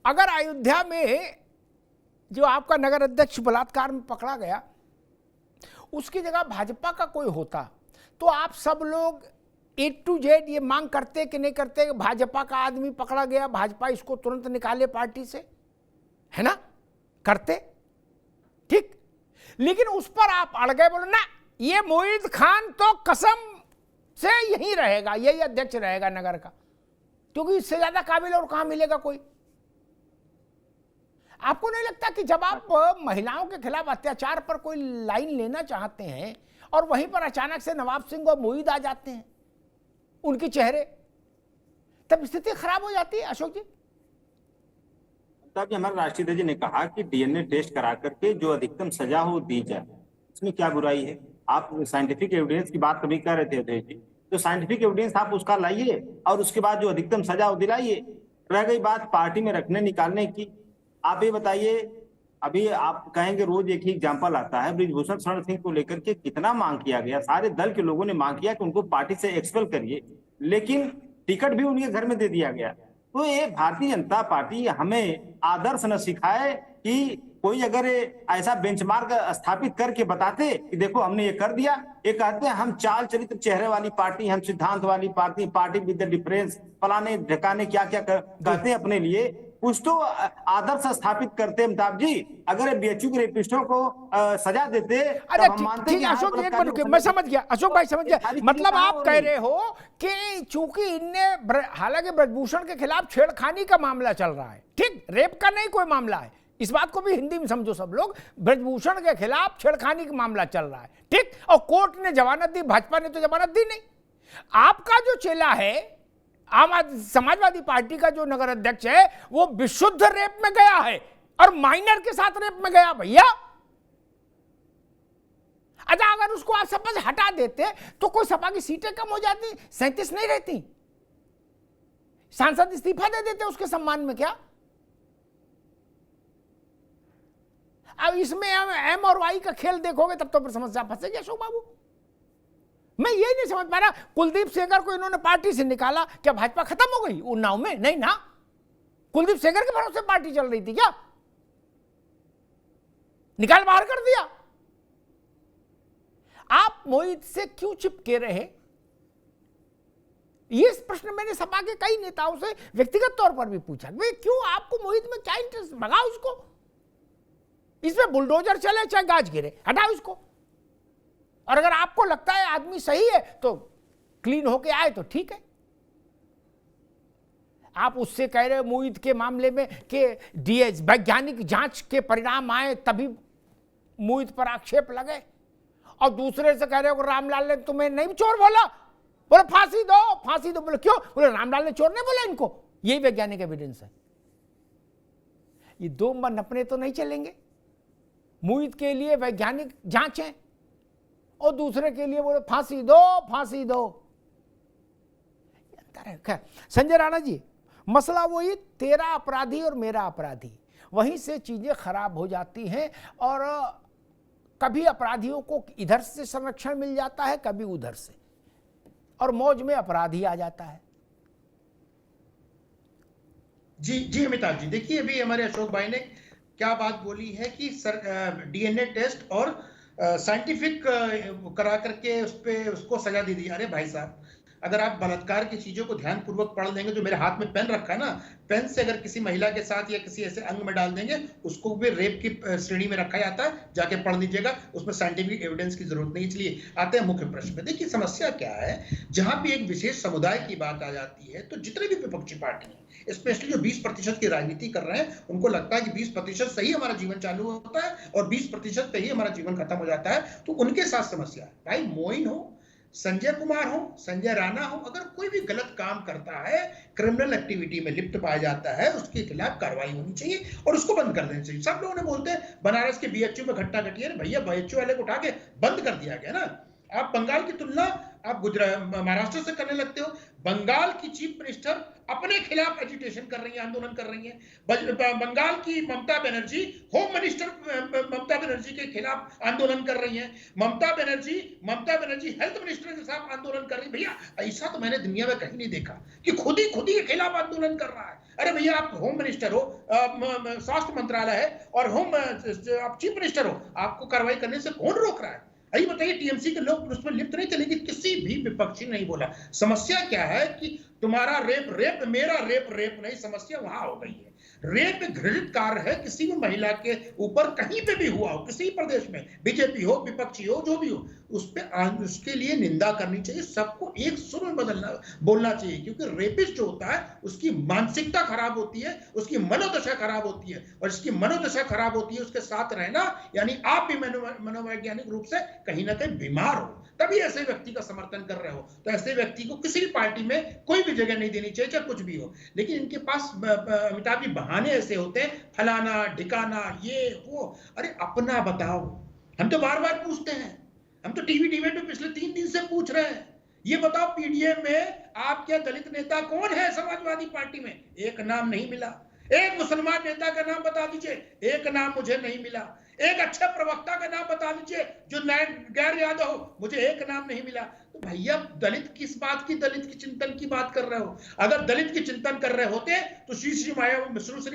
अगर अयोध्या में जो आपका नगर अध्यक्ष बलात्कार में पकड़ा गया, उसकी जगह भाजपा का कोई होता तो आप सब लोग A to Z ये मांग करते कि नहीं करते कि भाजपा का आदमी पकड़ा गया, भाजपा इसको तुरंत निकाले पार्टी से, है ना? करते, ठीक। लेकिन उस पर आप अड़ गए, बोले ना ये मोहित खान तो कसम से यही रहेगा, यही अध्यक्ष रहेगा नगर का, क्योंकि इससे ज्यादा काबिल और कहां मिलेगा कोई। आपको नहीं लगता कि जब आप महिलाओं के खिलाफ अत्याचार पर कोई लाइन लेना चाहते हैं और वहीं पर अचानक से नवाब सिंह और मोहित आ जाते हैं उनके चेहरे, तब स्थिति खराब हो जाती है अशोक जी? तब हमारे राष्ट्रीय अध्यक्ष जी ने कहा कि डीएनए टेस्ट करा करके जो अधिकतम सजा हो दी जाए, इसमें क्या बुराई है। आप साइंटिफिक एविडेंस की बात कभी कर रहे थे अध्यक्ष जी, तो साइंटिफिक एविडेंस आप उसका लाइए और उसके बाद जो अधिकतम सजा हो दिलाइए। रह गई बात पार्टी में रखने निकालने की, आप ये बताइए, अभी आप कहेंगे रोज एक ही एग्जाम्पल आता है, ब्रिजभूषण शरण सिंह को लेकर के कितना मांग किया गया, सारे दल के लोगों ने मांग किया कि उनको पार्टी से एक्सपेल करिए, लेकिन टिकट भी उनके घर में दे दिया गया। तो ये भारतीय जनता पार्टी हमें आदर्श न सिखाए कि कोई अगर ऐसा बेंचमार्क स्थापित करके बताते कि देखो हमने ये कर दिया। ये कहते हैं हम चाल चरित्र चेहरे वाली पार्टी, हम सिद्धांत वाली party, party with the difference, फलाने ढकाने क्या क्या कहते हैं अपने लिए, कुछ तो आदर्श स्थापित करते अमिताभ जी। अगर बीएचयू के रेपिस्टों को सजा देते तब हम मानते हैं। अशोक एक मिनट, मैं समझ गया अशोक भाई, समझ गया। मतलब आप कह रहे हो कि चूंकि इनने, हालांकि ब्रजभूषण के खिलाफ छेड़खानी का मामला चल रहा है, ठीक, रेप का नहीं कोई मामला है, इस बात को भी हिंदी में समझो सब लोग, ब्रजभूषण के खिलाफ छेड़खानी का मामला चल रहा है, ठीक, और कोर्ट ने जमानत दी, भाजपा ने तो जमानत दी नहीं। आपका जो चेला है आम आदमी समाजवादी पार्टी का जो नगर अध्यक्ष है, वो विशुद्ध रेप में गया है और माइनर के साथ रेप में गया भैया। अच्छा, अगर उसको आप सपा से हटा देते तो कोई सपा की सीटें कम हो जाती, 37 नहीं रहती, सांसद इस्तीफा दे देते उसके सम्मान में क्या? अब इसमें एम और वाई का खेल देखोगे तब तो फिर समस्या फंसेगी अशोक बाबू। मैं ये नहीं समझ पा रहा, कुलदीप सेंगर को इन्होंने पार्टी से निकाला, क्या भाजपा खत्म हो गई उन्नाव में? नहीं ना, कुलदीप सेंगर के भरोसे पार्टी चल रही थी क्या? निकाल बाहर कर दिया। आप मोहित से क्यों चिपके रहे? ये प्रश्न मैंने सपा के कई नेताओं से व्यक्तिगत तौर पर भी पूछा, वे क्यों, आपको मोहित में क्या इंटरेस्ट? भगाओ उसको, इसमें बुलडोजर चले चाहे गाज गिरे, हटाओ इसको। और अगर आपको लगता है आदमी सही है तो क्लीन होके आए तो ठीक है। आप उससे कह रहे हो मोहित के मामले में कि डीएस वैज्ञानिक जांच के परिणाम आए तभी मोहित पर आक्षेप लगे, और दूसरे से कह रहे हो रामलाल ने तुम्हें नहीं चोर बोला, बोले फांसी दो फांसी दो, बोले क्यों? बोले रामलाल ने चोर नहीं बोला इनको, यही वैज्ञानिक एविडेंस है। ये दो मन अपने तो नहीं चलेंगे। मोहित के लिए वैज्ञानिक जांच है और दूसरे के लिए बोले फांसी दो फांसी दो, अंतर है। खैर संजय राणा जी, मसला वही, तेरा अपराधी और मेरा अपराधी, वहीं से चीजें खराब हो जाती हैं और कभी अपराधियों को इधर से संरक्षण मिल जाता है, कभी उधर से, और मौज में अपराधी आ जाता है। जी जी अमिताभ जी, देखिए अभी हमारे अशोक भाई ने क्या बात बोली है कि डीएनए टेस्ट और साइंटिफिक करा करके उस पे उसको सजा दे दी। अरे भाई साहब, अगर आप बलात्कार की चीजों को ध्यान पूर्वक पढ़ लेंगे, जो मेरे हाथ में पेन रखा है ना, पेन से अगर किसी महिला के साथ या किसी ऐसे अंग में डाल देंगे, उसको भी रेप की श्रेणी में रखा जाता है, जाके पढ़ लीजिएगा, उसमें साइंटिफिक एविडेंस की जरूरत नहीं। इसलिए आते हैं मुख्य प्रश्न में। देखिए समस्या क्या है, जहां भी एक विशेष समुदाय की बात आ जाती है तो जितने भी विपक्षी पार्टी हैं, स्पेशली जो 20% की राजनीति कर रहे हैं, उनको लगता है कि 20% से ही हमारा जीवन चालू होता है और 20% पे ही हमारा जीवन खत्म हो जाता है। तो उनके साथ समस्या है। भाई मोइन हो, संजय कुमार हो, संजय राणा हो, अगर कोई भी गलत काम करता है, क्रिमिनल एक्टिविटी में लिप्त पाया जाता है, उसके खिलाफ कार्रवाई होनी चाहिए और उसको बंद कर देना चाहिए। सब लोगों ने बोलते हैं बनारस के बीएचयू में घटना घटी है, भैया बीएचयू वाले को उठा के बंद कर दिया गया ना। आप बंगाल की तुलना आप गुजरात महाराष्ट्र से करने लगते हो। बंगाल की चीफ मिनिस्टर अपने खिलाफ एजिटेशन कर रही है, आंदोलन कर रही है। बंगाल की ममता बनर्जी होम मिनिस्टर ममता बनर्जी के खिलाफ आंदोलन कर रही है। ममता बनर्जी हेल्थ मिनिस्टर के साथ आंदोलन कर रही है। भैया ऐसा तो मैंने दुनिया में कहीं नहीं देखा कि खुद ही के खिलाफ आंदोलन कर रहा है। अरे भैया आप होम मिनिस्टर हो, स्वास्थ्य मंत्रालय है और आप चीफ मिनिस्टर हो, आपको कार्रवाई करने से कौन रोक रहा है? अभी बताइए, टीएमसी के लोग उसमें लिप्त नहीं थे, लेकिन किसी भी विपक्षी नहीं बोला। समस्या क्या है कि तुम्हारा रेप मेरा रेप नहीं, समस्या वहां हो गई है। रेप घृणित कार्य है, किसी भी महिला के ऊपर कहीं पे भी हुआ हो, किसी प्रदेश में, बीजेपी हो, विपक्षी हो, जो भी हो, उसके लिए निंदा करनी चाहिए। सबको एक सुर में बोलना चाहिए, क्योंकि रेपिस्ट जो होता है उसकी मानसिकता खराब होती है, उसकी मनोदशा खराब होती है, और इसकी मनोदशा खराब होती है उसके साथ रहना, यानी आप भी मनोवैज्ञानिक रूप से कहीं ना कहीं बीमार हो, तभी ऐसे व्यक्ति का समर्थन कर रहे हो। तो ऐसे व्यक्ति को किसी भी पार्टी में कोई भी जगह नहीं देनी चाहिए, चाहे कुछ भी हो। लेकिन इनके पास अमिताभ जी बहाने ऐसे होते हैं, फलाना ढिकाना ये वो। अरे अपना बताओ, हम तो बार बार पूछते हैं, हम तो टीवी डिबेट में पिछले 3 दिन से पूछ रहे हैं, ये बताओ पीडीएम में आपके दलित नेता कौन है समाजवादी पार्टी में? एक नाम नहीं मिला। एक मुसलमान नेता का नाम बता दीजिए, एक नाम मुझे नहीं मिला। एक अच्छे प्रवक्ता का नाम बता दीजिए जो गैर यादव हो, मुझे एक नाम नहीं मिला। तो भैया दलित किस बात की, दलित की चिंतन की बात कर रहे हो? अगर दलित की चिंतन कर रहे होते तो श्री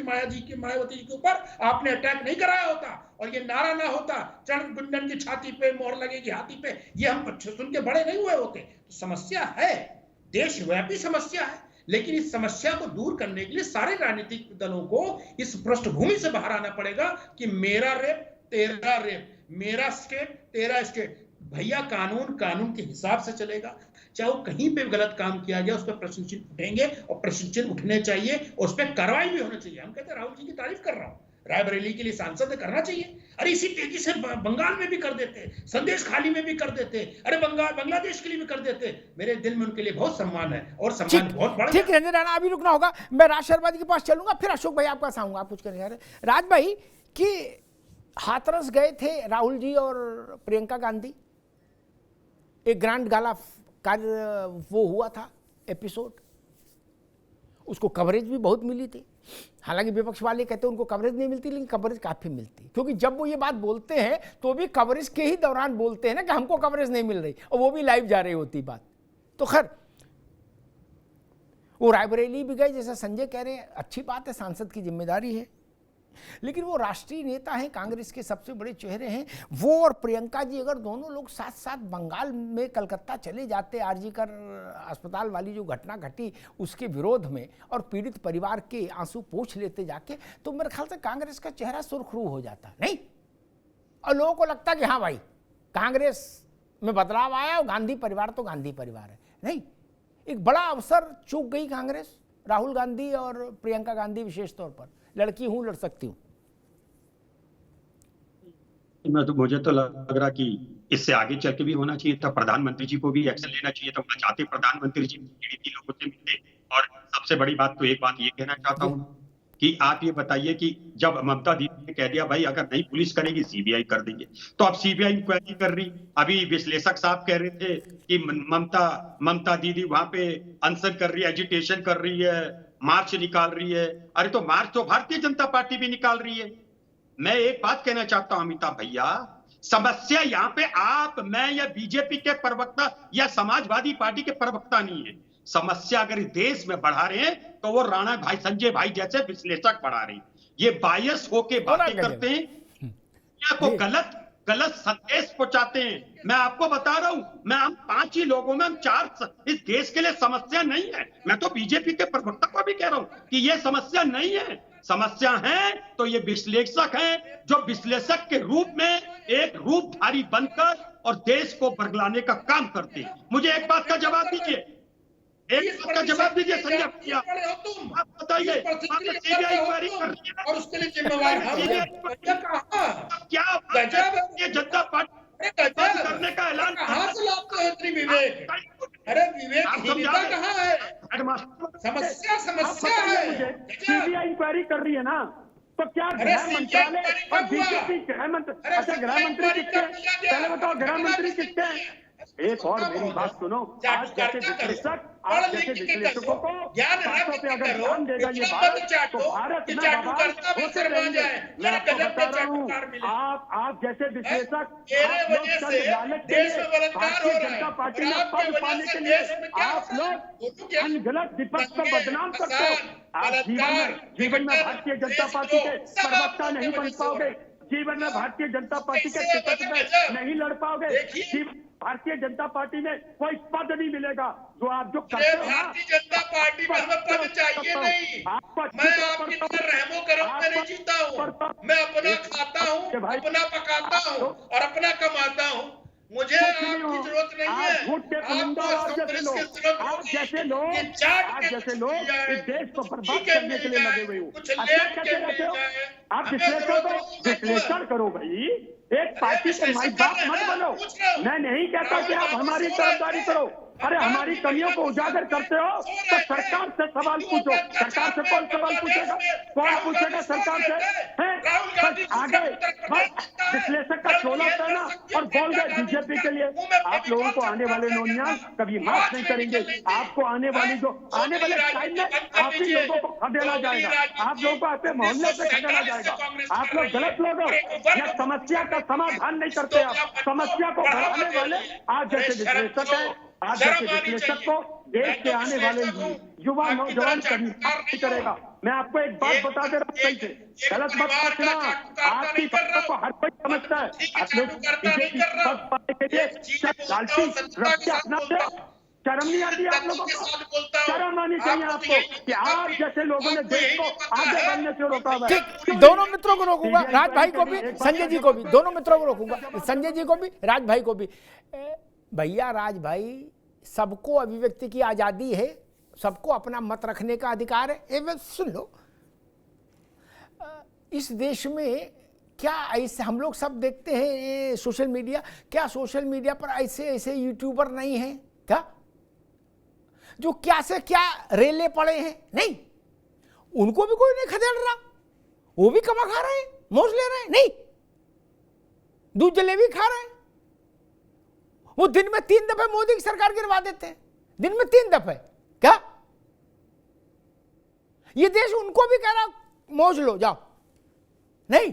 मायावती जी के ऊपर आपने अटैक नहीं कराया होता, और ये नारा ना होता, चरण गुंडन की छाती पे मोहर लगेगी हाथी पे, ये हम सुन के बड़े नहीं हुए होते। तो समस्या है, देशव्यापी समस्या है, लेकिन इस समस्या को दूर करने के लिए सारे राजनीतिक दलों को इस पृष्ठभूमि से बाहर आना पड़ेगा कि मेरा रेप तेरा रेप, मेरा स्टेट तेरा स्टेट। भैया कानून के हिसाब से चलेगा, चाहे वो कहीं पे गलत काम किया गया उस पर प्रश्न चिन्ह उठेंगे, और प्रश्न चिन्ह उठने चाहिए, और उस पर कार्रवाई भी होनी चाहिए। हम कहते हैं, राहुल जी की तारीफ कर रहा हूं, रायबरेली के लिए सांसद करना चाहिए। अरे इसी तेजी से बंगाल में भी कर देते, संदेश खाली में भी कर देते, अरे बांग्लादेश के लिए भी कर देते। मेरे दिल में उनके लिए बहुत सम्मान है, और सम्मान बहुत बड़ा। ठीक रंजन राणा, अभी रुकना होगा, मैं राज शर्मा जी के पास चलूंगा, फिर अशोक भाई आपका चाहूंगा, आप कुछ करेंगे। राज भाई कि हाथरस गए थे राहुल जी और प्रियंका गांधी, एक ग्रैंड गाला कार्य वो हुआ था एपिसोड, उसको कवरेज भी बहुत मिली थी। हालांकि विपक्ष वाले कहते हैं उनको कवरेज नहीं मिलती, लेकिन कवरेज काफी मिलती, क्योंकि जब वो ये बात बोलते हैं तो भी कवरेज के ही दौरान बोलते हैं ना कि हमको कवरेज नहीं मिल रही, और वो भी लाइव जा रही होती बात। तो खैर वो रायबरेली भी गए, जैसा संजय कह रहे हैं, अच्छी बात है, सांसद की जिम्मेदारी है, लेकिन वो राष्ट्रीय नेता हैं, कांग्रेस के सबसे बड़े चेहरे हैं। वो और प्रियंका जी अगर दोनों लोग साथ साथ बंगाल में कलकत्ता चले जाते, आरजीकर अस्पताल वाली जो घटना घटी उसके विरोध में, और पीड़ित परिवार के आंसू पोंछ लेते जाके, तो मेरे ख्याल से कांग्रेस का चेहरा सुर्खरू हो जाता नहीं, और लोगों को लगता कि हाँ भाई कांग्रेस में बदलाव आया, और गांधी परिवार तो गांधी परिवार है। नहीं, एक बड़ा अवसर चूक गई कांग्रेस, राहुल गांधी और प्रियंका गांधी विशेष तौर पर। लड़की हूं, लड़ सकती हूं। मुझे तो लग रहा कि इससे आगे चल के भी होना चाहिए था, प्रधानमंत्री जी को भी एक्शन लेना चाहिए था। मैं चाहते प्रधानमंत्री जी पीड़ित लोगों से मिलते। और सबसे बड़ी बात तो एक बात ये कहना चाहता हूँ कि आप ये बताइए कि जब ममता दीदी ने कह दिया भाई अगर नहीं पुलिस करेगी सीबीआई कर देंगे, तो अब सीबीआई इंक्वायरी कर रही। अभी विश्लेषक साहब कह रहे थे कि ममता दीदी वहां पे अनशन कर रही है, एजिटेशन कर रही है, मार्च निकाल रही है। अरे तो मार्च तो भारतीय जनता पार्टी भी निकाल रही है। मैं एक बात कहना चाहता हूं अमिताभ भैया, समस्या यहाँ पे आप, मैं या बीजेपी के प्रवक्ता या समाजवादी पार्टी के प्रवक्ता नहीं है। समस्या अगर देश में बढ़ा रहे हैं तो वो राणा भाई, संजय भाई जैसे विश्लेषक बढ़ा रहे हैं। ये बायस होके बातें करते हैं, को गलत संदेश पहुंचाते हैं। मैं आपको बता रहा हूं, मैं हम 5 ही लोगों में हम 4, इस देश के लिए समस्या नहीं है। मैं तो बीजेपी के प्रवक्ता को भी कह रहा हूं कि ये समस्या नहीं है। समस्या है तो ये विश्लेषक हैं, जो विश्लेषक के रूप में एक रूपधारी बनकर और देश को बरगलाने का काम करते हैं। मुझे एक बात का जवाब दीजिए, संजय भैया, आप बताइए, सीबीआई इंक्वायरी कर रही है और उसके लिए जिम्मेवार क्या ये जनता पार्टी करने का ऐलान कहां से लाते हो इतनी विवेक? अरे विवेकहीनता कहां है? समस्या है। सीबीआई इंक्वायरी कर रही है ना, तो क्या गृह मंत्रालय और बीजेपी गृह मंत्री, अच्छा गृह मंत्री किसके, पहले बताओ गृह मंत्री किसके हैं? एक और मेरी बात सुनो, आज जैसे विश्लेषक, आज जैसे विश्लेषकों को बातों पे अगर ध्यान देगा ये भारत, तो भारत में बवाल होते रहेंगे। मैं आपको बता रहा हूँ, आप जैसे विश्लेषक, आप लोग चंद लालच के लिए, भारतीय जनता पार्टी में पद पाने के लिए आप लोग अनगलत विपक्ष को बदनाम करते हो। आप जीवन में भारतीय जनता पार्टी के प्रवक्ता नहीं बन पाओगे, जीवन में भारतीय जनता पार्टी के टिकट में नहीं लड़ पाओगे, भारतीय जनता पार्टी में कोई पद नहीं मिलेगा। जो आप जो करते हो, भारतीय जनता पार्टी में हमें पद चाहिए नहीं। मैं आपकी तरह रहमो करम में नहीं जीता हूँ। मैं अपना खाता हूँ, अपना पकाता हूँ और अपना कमाता हूँ। मुझे आपकी जरूरत नहीं है। आप जैसे लोग इस देश को बर्बाद करने के लिए लगे हुए हो। कैसे रहते हो आप? विश्लेषण करो भाई, एक पार्टी के माई बाप मत बनो। मैं नहीं कहता कि आप हमारी तरफदारी करो, अरे हमारी कमियों को उजागर करते हो तो सरकार से सवाल पूछो। सरकार से कौन सवाल पूछेगा? कौन पूछेगा सरकार से? आगे विश्लेषक का चोला पहना और बोल गए बीजेपी के लिए। आप लोगों को आने वाले नौनियाल कभी माफ नहीं करेंगे। आपको आने वाले टाइम में आप ही लोगों को खदेड़ा जाएगा, आप लोगों को आपके मोहल्ले से खदेड़ा जाएगा। आप लोग गलत लोग हो, यह समस्या का समाधान नहीं करते। आप समस्या को बढ़ाने वाले आज जैसे विश्लेषक है, आज जैसे विश्लेषक को देश के आने वाले युवा नौजवान कभी करेगा। मैं आपको एक बात बता दे रहा हूँ, सही से गलत मत समझना। आपकी बातों को हर कोई समझता है। आप लोग बीजेपी पद पाने के लिए लालची रस्ते अपनाते हो। शर्म नहीं आती आप लोगों को? शर्म आनी चाहिए आपको कि आप जैसे लोगों ने देश को आगे बढ़ने से रोका हुआ है। ठीक, दोनों मित्रों को रोकूंगा, राज भाई को भी, संजय जी को भी, दोनों मित्रों को रोकूंगा, संजय जी को भी, राज भाई को भी। भैया राज भाई, सबको अभिव्यक्ति की आज़ादी है, सबको अपना मत रखने का अधिकार है। ये बस सुन लो, इस देश में क्या ऐसे हम लोग सब देखते हैं ये सोशल मीडिया, क्या सोशल मीडिया पर ऐसे यूट्यूबर नहीं हैं क्या, जो क्या से क्या रेले पड़े हैं? नहीं, उनको भी कोई नहीं खदेड़ रहा, वो भी कमा खा रहे हैं, मौज ले रहे हैं। नहीं, दूध जलेबी खा रहे हैं। वो दिन में 3 दफे मोदी की सरकार गिरवा देते हैं, दिन में 3 दफे। क्या ये देश उनको भी कह रहा मौज लो जाओ? नहीं,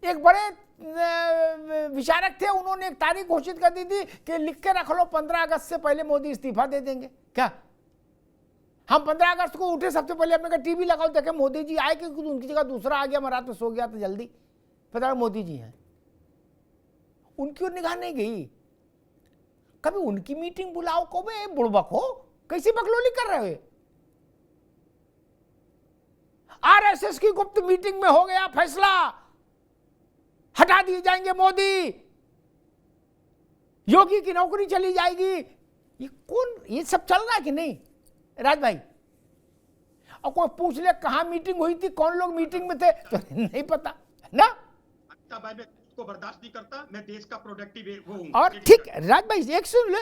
एक बड़े विचारक थे, उन्होंने एक तारीख घोषित कर दी थी कि लिख के रख लो 15 अगस्त से पहले मोदी इस्तीफा दे देंगे। क्या हम 15 अगस्त को उठे, सबसे पहले अपने का टीवी लगाओ, देखे मोदी जी आए कि उनकी जगह दूसरा आ गया, मैं रात में सो गया तो जल्दी पता मोदी जी हैं। उनकी ओर निगाह नहीं गई। कभी उनकी मीटिंग बुलाओ, को बे बुड़बक हो, कैसी बकलोली कर रहे हो? आरएसएस की गुप्त मीटिंग में हो गया फैसला, हटा दिए जाएंगे मोदी, योगी की नौकरी चली जाएगी। ये कौन, ये सब चल रहा है कि नहीं राज भाई? और कोई पूछ ले कहां मीटिंग हुई थी, कौन लोग मीटिंग में थे, तो नहीं पता ना। को बर्दाश्त नहीं करता, मैं देश का प्रोडक्टिव वो हूं। और ठीक राज भाई, एक सुन ले,